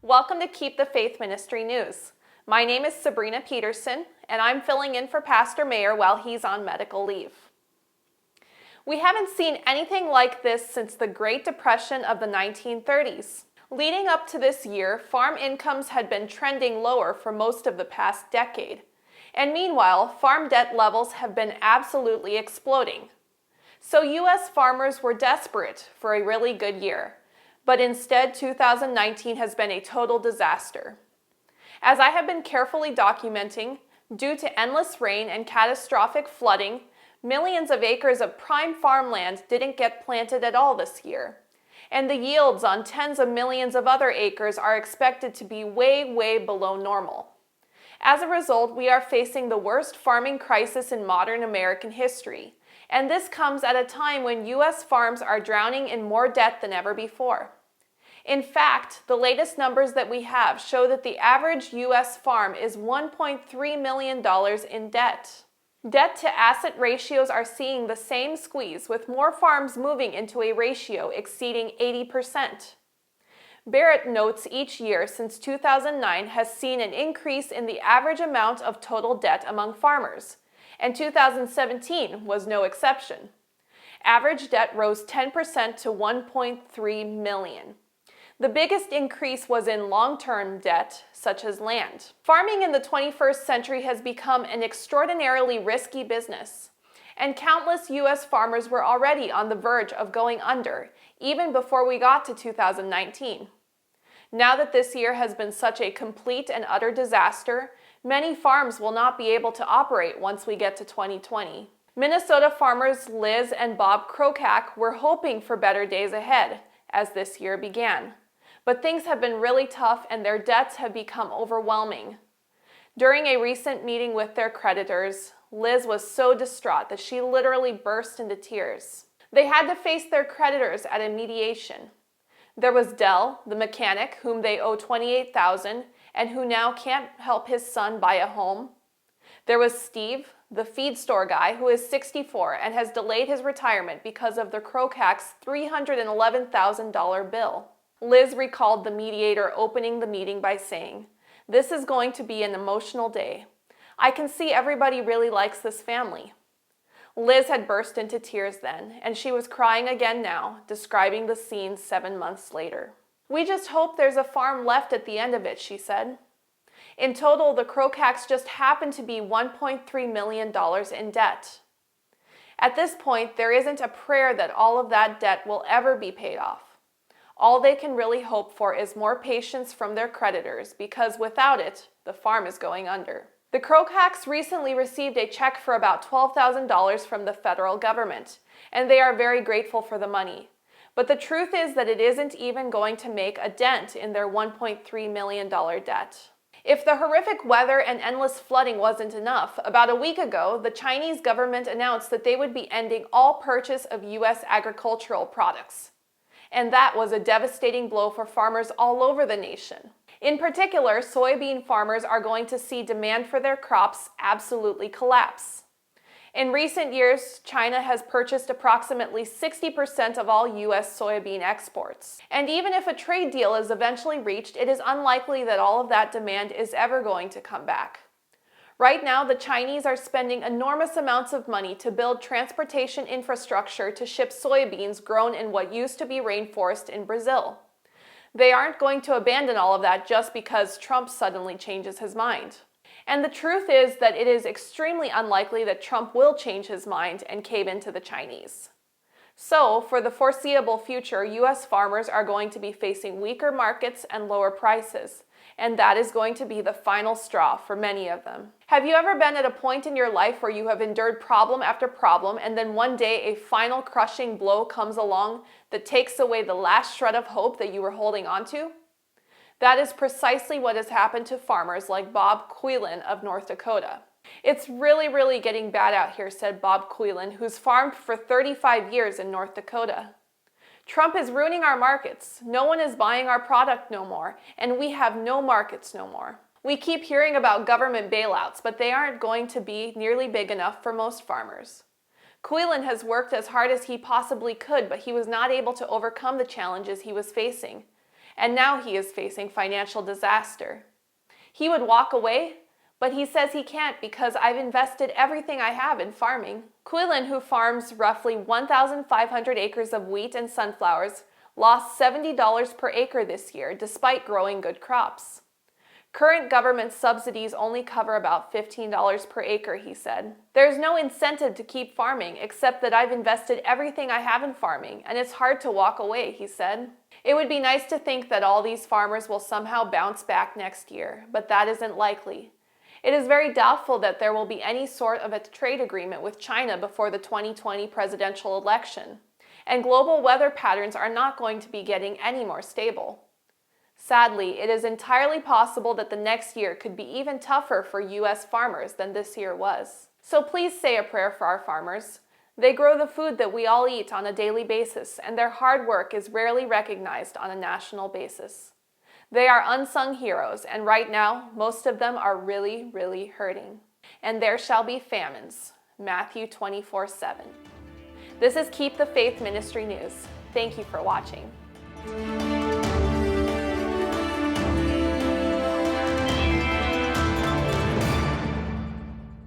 Welcome to Keep the Faith Ministry News. My name is Sabrina Peterson, and I'm filling in for Pastor Mayer while he's on medical leave. We haven't seen anything like this since the Great Depression of the 1930s. Leading up to this year, farm incomes had been trending lower for most of the past decade. And meanwhile, farm debt levels have been absolutely exploding. So U.S. farmers were desperate for a really good year. But instead, 2019 has been a total disaster. As I have been carefully documenting, due to endless rain and catastrophic flooding, millions of acres of prime farmland didn't get planted at all this year. And the yields on tens of millions of other acres are expected to be way below normal. As a result, we are facing the worst farming crisis in modern American history. And this comes at a time when U.S. farms are drowning in more debt than ever before. In fact, the latest numbers that we have show that the average U.S. farm is $1.3 million in debt. Debt-to-asset ratios are seeing the same squeeze, with more farms moving into a ratio exceeding 80%. Barrett notes each year since 2009 has seen an increase in the average amount of total debt among farmers, and 2017 was no exception. Average debt rose 10% to $1.3 million. The biggest increase was in long-term debt, such as land. Farming in the 21st century has become an extraordinarily risky business, and countless U.S. farmers were already on the verge of going under, even before we got to 2019. Now that this year has been such a complete and utter disaster, many farms will not be able to operate once we get to 2020. Minnesota farmers Liz and Bob Krokak were hoping for better days ahead as this year began. But things have been really tough and their debts have become overwhelming. During a recent meeting with their creditors, Liz was so distraught that she literally burst into tears. They had to face their creditors at a mediation. There was Dell, the mechanic, whom they owe $28,000 and who now can't help his son buy a home. There was Steve, the feed store guy, who is 64 and has delayed his retirement because of the Krokak's $311,000 bill. Liz recalled the mediator opening the meeting by saying, "This is going to be an emotional day. I can see everybody really likes this family." Liz had burst into tears then, and she was crying again now, describing the scene 7 months later. "We just hope there's a farm left at the end of it," she said. In total, the Krokaks just happened to be $1.3 million in debt. At this point, there isn't a prayer that all of that debt will ever be paid off. All they can really hope for is more patience from their creditors, because without it, the farm is going under. The Krokaks recently received a check for about $12,000 from the federal government, and they are very grateful for the money. But the truth is that it isn't even going to make a dent in their $1.3 million debt. If the horrific weather and endless flooding wasn't enough, about a week ago, the Chinese government announced that they would be ending all purchase of U.S. agricultural products. And that was a devastating blow for farmers all over the nation. In particular, soybean farmers are going to see demand for their crops absolutely collapse. In recent years, China has purchased approximately 60% of all U.S. soybean exports. And even if a trade deal is eventually reached, it is unlikely that all of that demand is ever going to come back. Right now, the Chinese are spending enormous amounts of money to build transportation infrastructure to ship soybeans grown in what used to be rainforest in Brazil. They aren't going to abandon all of that just because Trump suddenly changes his mind. And the truth is that it is extremely unlikely that Trump will change his mind and cave into the Chinese. So, for the foreseeable future, U.S. farmers are going to be facing weaker markets and lower prices. And that is going to be the final straw for many of them. Have you ever been at a point in your life where you have endured problem after problem, and then one day a final crushing blow comes along that takes away the last shred of hope that you were holding on to? That is precisely what has happened to farmers like Bob Quillen of North Dakota. "It's really getting bad out here," said Bob Quillen, who's farmed for 35 years in North Dakota. "Trump is ruining our markets. No one is buying our product no more, and we have no markets no more. We keep hearing about government bailouts, but they aren't going to be nearly big enough for most farmers." Quillen has worked as hard as he possibly could, but he was not able to overcome the challenges he was facing. and now he is facing financial disaster. He would walk away, but he says he can't because I've invested everything I have in farming. Quillen, who farms roughly 1,500 acres of wheat and sunflowers, lost $70 per acre this year despite growing good crops. Current government subsidies only cover about $15 per acre, he said. There's no incentive to keep farming except that I've invested everything I have in farming, and it's hard to walk away, he said. It would be nice to think that all these farmers will somehow bounce back next year, but that isn't likely. It is very doubtful that there will be any sort of a trade agreement with China before the 2020 presidential election, and global weather patterns are not going to be getting any more stable. Sadly, it is entirely possible that the next year could be even tougher for U.S. farmers than this year was. So please say a prayer for our farmers. They grow the food that we all eat on a daily basis, and their hard work is rarely recognized on a national basis. They are unsung heroes, and right now, most of them are really, really hurting. And there shall be famines. Matthew 24:7. This is Keep the Faith Ministry News. Thank you for watching.